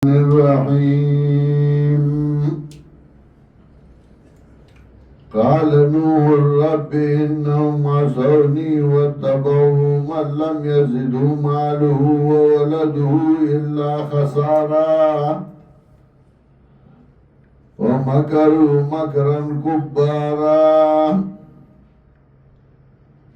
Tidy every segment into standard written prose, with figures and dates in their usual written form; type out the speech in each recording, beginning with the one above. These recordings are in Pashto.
الرحيم. قال نوح رب إنهم عصوني واتبعوا من لم يزده ماله وولده إلا خسارا ومكروا مكرا كبارا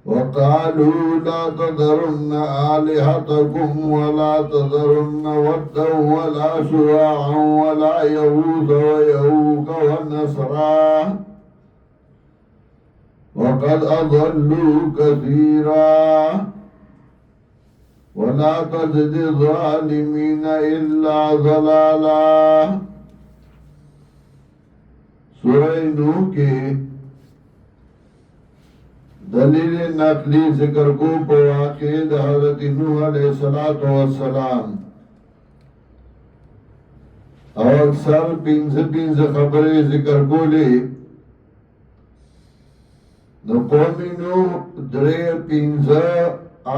وقالوا لا تذرن آلهتكم ولا تذرن ودا ولا سواعا ولا يغوث ويعوق ونسرا وقد أضلوا كثيرا ولا تزد الظالمين إلا ضلالا. سورہ نوح کے دلیل نقلی ذکر کو پا واقع دا حضرت نوح علیہ السلام او اکثر پینز خبریں ذکر کو لے نو قومی نوح درے پینز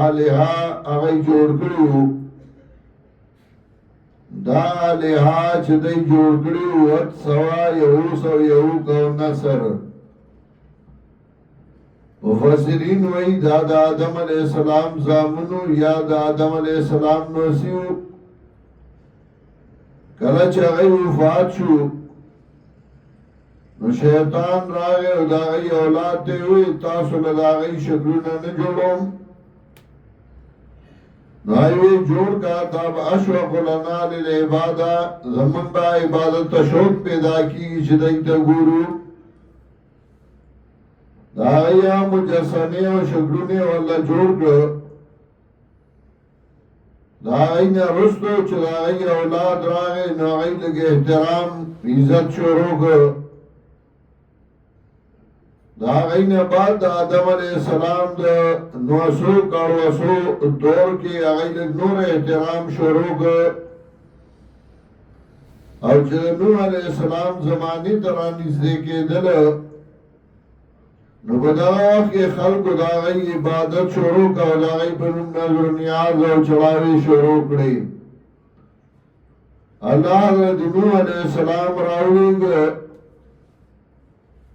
آلہا اغی جوڑ کریو دا آلہا چدئی جوڑ کریو ات سوا یعوس و یعوق و نصر. مفسرین وی دا آدم علیہ السلام زامنو یا دا آدم علیہ السلام نوسیو کلچ اغی وفات شو نو شیطان راگے و دا غی اولاد تے ہوئی تاسو لدا غی شکلونا نجوڑم نو آئیوی جوڑ کا تاب اشوق لنا للعبادہ زمن با عبادت تشوق پیدا کی چدئی تا گورو دا غیا مجسمے و شکلونے والا جوڑ کر دا غینا رستو چا دا غی اولاد راگے نو غی لگے احترام عزت شروع کر دا غینا بعد دا آدم علیہ السلام دا نوسو کاروسو دور کی غی لگ نور احترام شروع کر اور چا نوح علیہ السلام زمانی ترانیز دے کے دل نو بدا وقت کے خلق دا غی عبادت شروع کا دا غی پنم نظر نیاز و چلاوی شروع کری. اللہ حضرت نوح علیہ السلام راولی گا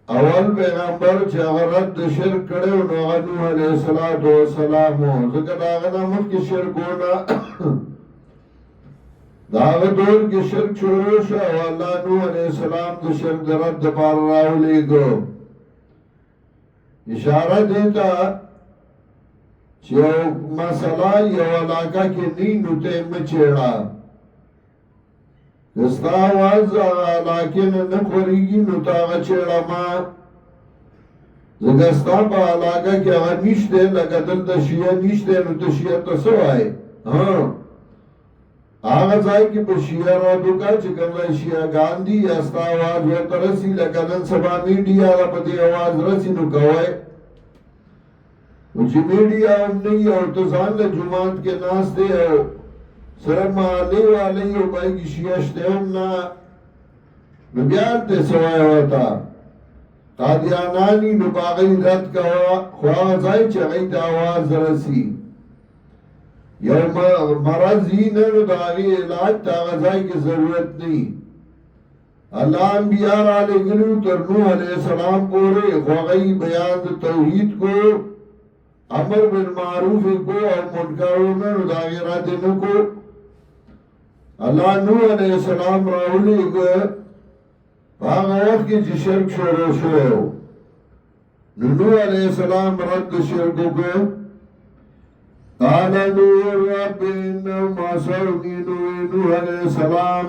اول پیغمبر چا غرد شرک کرے و نوح علیہ السلام ذکر آغنا مت کی شرک ہونا دا غدور کی شرک شروع شا و اللہ نوح علیہ السلام دا شرک درد پار راولی گا اشارہ دیتا چیو مسئلہ یو علاقہ کی نینو تے مچیڑا دستا آواز علاقے نے نخوریگی نو تاغا چیڑا ما زگستا پا علاقہ کی اگر نیشتے لگا دل تا شیعہ نیشتے نو تا شیعہ تا سو آئے آغا زائی کی پا شیعہ رو دکا چکم لئی شیعہ گاندی استا آواز ویتا رسی لگا دن سبا میڈیا پا دی آواز رسی نو کوئے وچی میڈیا ہم نہیں اور تو زان لے جماعت کے ناس دے ہو سرم آلے والے ہو بائی کی شیعشتے ہم نا نبیار تے سوائے ہوتا قادیانانی نباغی رد کا خواہ زائی چاگئی تا آواز رسی یو مرضی نو داغی علاج تا غزائی کی ضرورت نہیں. اللہ انبیاء علیہ گلو تر نوح علیہ السلام پورے خواہی بیان توحید کو امر بالمعروف کو اور منکروں میں داغیرات کو اللہ نوح علیہ السلام راولی کو آغا وقت کی چی شرک شروع شروع نوح علیہ السلام رد شرکو کو قال نوح رب انہم عصونی نوح علیہ السلام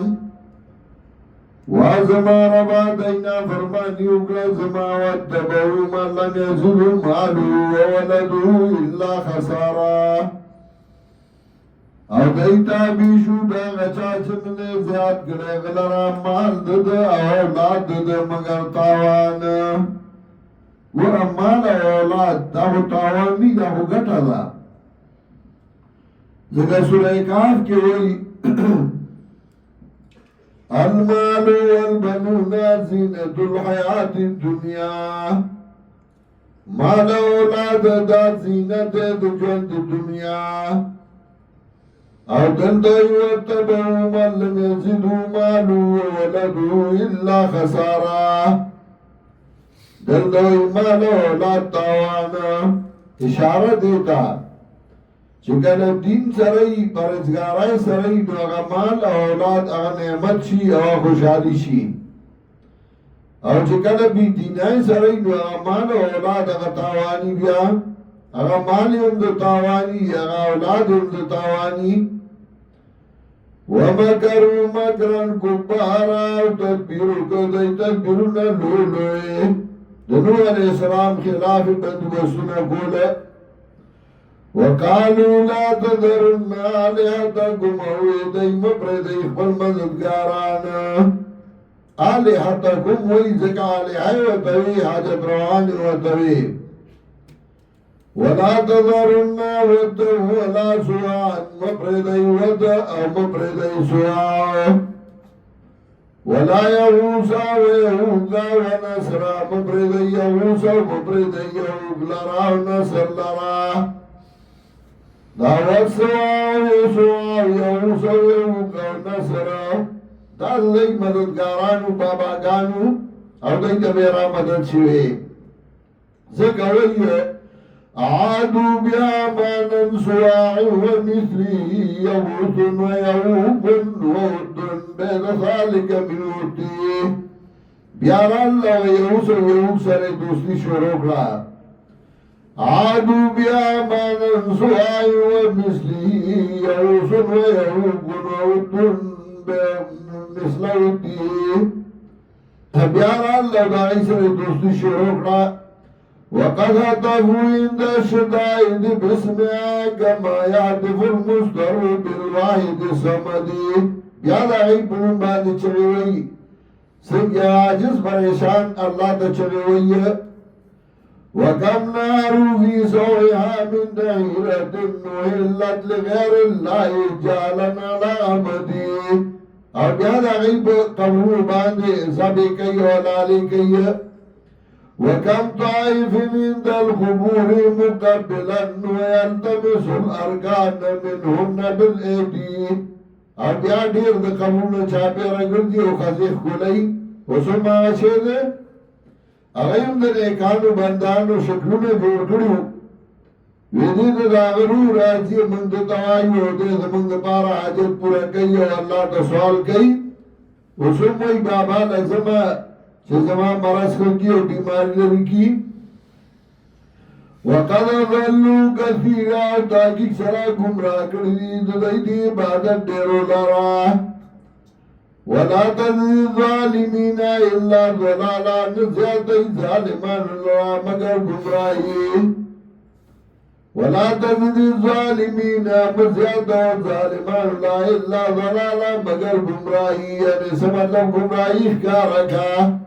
وازما ربا دینا فرمانی اکلا زماوات تبعو من لم یزلو مالو وولدو الا خسارا او دیتا بیشو دا غچا چننے زیاد گلے غلرا مال دد اولاد دد مگر تاوان و امال اولاد دا ہو تاوان نہیں دا ہو گٹا دا ذکر سورہ کاف کے وہی المال والبنون زینت الحیات الدنیا مال اولاد دا زینت دجوند دنیا او دلتا واتبعوا من لم يزدوا ماله وولده إلا خسارا دلتا مال اولاد تاوانا اشاره دیتا چکل دین سرائی پرزگارائی سرائی نو اغا مال اولاد اغا نعمت شی اغا خوشحالی شی او چکل بی دینائی سرائی نو اغا مال اولاد اغا تاوانی بیا اغا مالی ام دو تاوانی اغا اولاد ام دو تاوانی وَمَكَرُوا مَكْرًا كُبَّارًا تَدْبِيرُ كَدَيْ تَدْبِيرُ نَلُولُئِ دنو علیہ السلام خلاف بندوبستنا کولا وقالوا لا تذرن آلهتكم اویدئی مپردئی خپل مددگارانا آلهتكم ویزک آلهی وطوی حاجت روانی وطوی ولا تذرن ودا ولا سواء مپردئی ودا او مپردئی سواء ولا يغوصا ويهودا ونصرا مبرد يغوصا مبرد يهوغ ونصر لرا دعوت سوا ويسوا يغوصا ويهوغ ونصرا دال دی مددگارانو باباگانو او دی دمیرا مدد شوی زکوی عادوا بأمانا سواع ومثله يغوث ويعوق وود بين ذلك من وده بيارا الله ويغوث ويعوق سر دوستی شروع کړه عادوا بأمانا سواع ومثله يغوث ويعوق وود مثل وده بيارا الله داعي سر دوستی شروع کړه وقد هتفوا عند الشدائد باسمها كما يهتف المستر بالواحد الصمد بیا دا غی پنون باندې چغی وی سنگ عاجز پریشان اللہ تا چغی وی وكم نارو في سوئها من دائرة وحلت لغير الله جعلنا على عمدي او بیا دا غی قبرو باندې سبی کئی ولالی کئی وكم طائف عند القبور مقبلا ويلتمس الاركان منهن بالايدي او بیا ډیر د قبرونو چاپیره ګرځي او خزیخ کولای اوسم هغه شی دی هغه هم د نیکانو بندانو شکلونه جوړ کړي وي دې د هغه روح راځي موږ ته وایو او دې زموږ لپاره حاجت پوره کوي او الله ته سوال کوي اوسم وایي بابا لازمه چې زما مرض کوي او بیماری لري کی وقد ضلوا كثيرا تاکي سره گمراه کړی د دې عبادت ډیرو لرا ولا تزيد الظالمين الا ضلالا نزيد ظالمان الله مگر گمراهي ولا تزيد الظالمين مزيد ظالمان الله الا ضلالا مگر گمراهي یعنی سمجھلم گمراهي ښکارا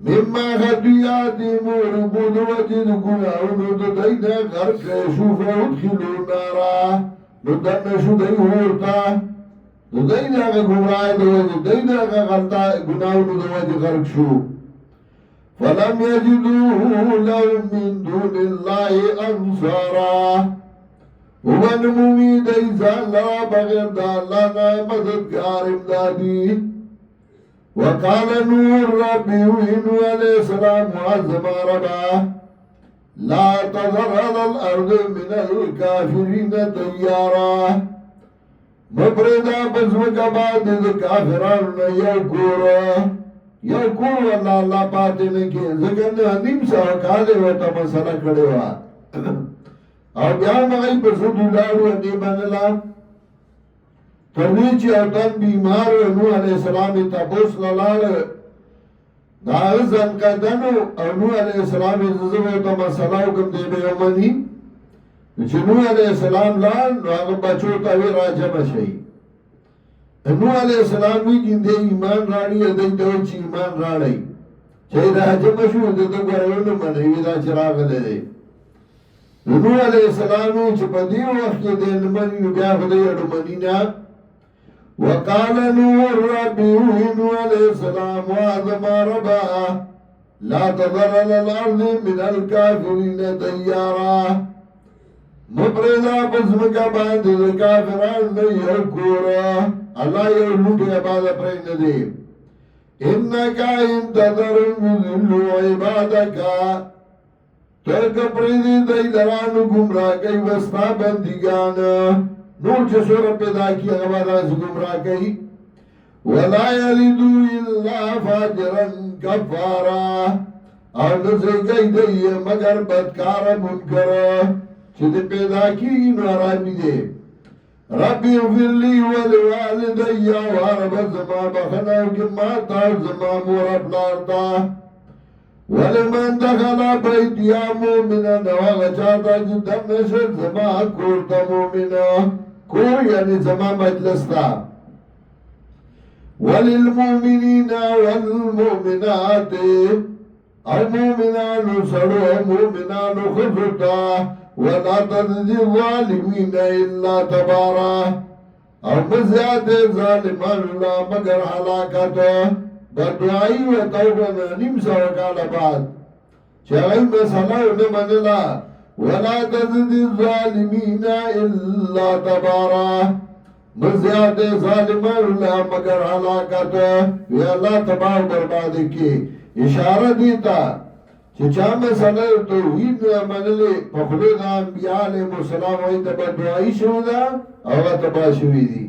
مما خطیاتهم وربود وجد گناہونو ددینا غرق شو فادخلوا نارا ندن شو دی ورتا ددینا گمراہ دو وجد دینا غلطا گناہونو دو وجد غرق شو فلم يجدوه لهم من دون الله انصارا ونمومی دیزان لرا بغیر دا اللہ نا مددگار امدادی وقال نور ربي وإنه عليه السلام معظم ربا لا تذر على الأرض من الكافرين ديارا مبردا بزمك بعد الكافران يوكور والله الله پاتنے کی ذکر نیم سا کالے وطا مسئلہ کڑے وا او بیان مغی پر سدو لارو ادیبان اللہ تردی او تن بیمار نوح علیہ السلام تابوس للال دا غزن قدنو او نوح علیہ السلام ززبو تا مسئلہو کم دے بے امانی چه نوح علیہ السلام لال نو آغا بچو تاوی راجم شئی نوح علیہ السلام وی گندے ایمان راڑی ادائی دوی چی ایمان راڑی چه راجم شو دے دو گرونو منوی دا چراغ لے دے نوح علیہ السلام وی چه پا دیو وقت دے نمانی نو بیا خدای اڈو منینا وقال نور ربي نوح عليه السلام وعظم ربا لا تذر على الأرض من الكافرين ديارا مپردا پزمکا باندې د کافران نه یو کورا الله یو لوټي عبادت پرې نه دی انک انتظرهم یذلوا عبادک ترک پریدی دی درانو گمراہ کئی وستا بندگان نور چه سور پیدا کی اغبارا سے گمراہ کئی ولا یلدو الا فاجرا کفارا اور نسے کئی دی مگر بدکار منکر چه دی پیدا کی نو عرابی دے ربی اغفر لی ولوالدی وارب زمان بخناو کی ماتا زمان مورب لارتا ولمن دخل بیتیا مومنا نواغ چاہتا جدن نشد زمان کورتا مومنا کور یعنی زمان مجلس تا وللمومنین والمومنات او مومنان سڑو مومنان خفتا ولا تدی الظالمین الا تبارا او مزیاد ظالمان اللہ مگر حلاکتا بدعائی و توبنا نیم سو کال بعد چاہی مسئلہ نمانلا ولا تزد الظالمین الا تبارا مزیاد ظالمان اللہ مگر حلاکت وی اللہ تباہ برباد کی اشارہ دیتا چا مسئلہ توحید نمانلے پخلو دا انبیاء علیہ السلام وی تبا دعائی شو دا اوہ تباہ شوی دی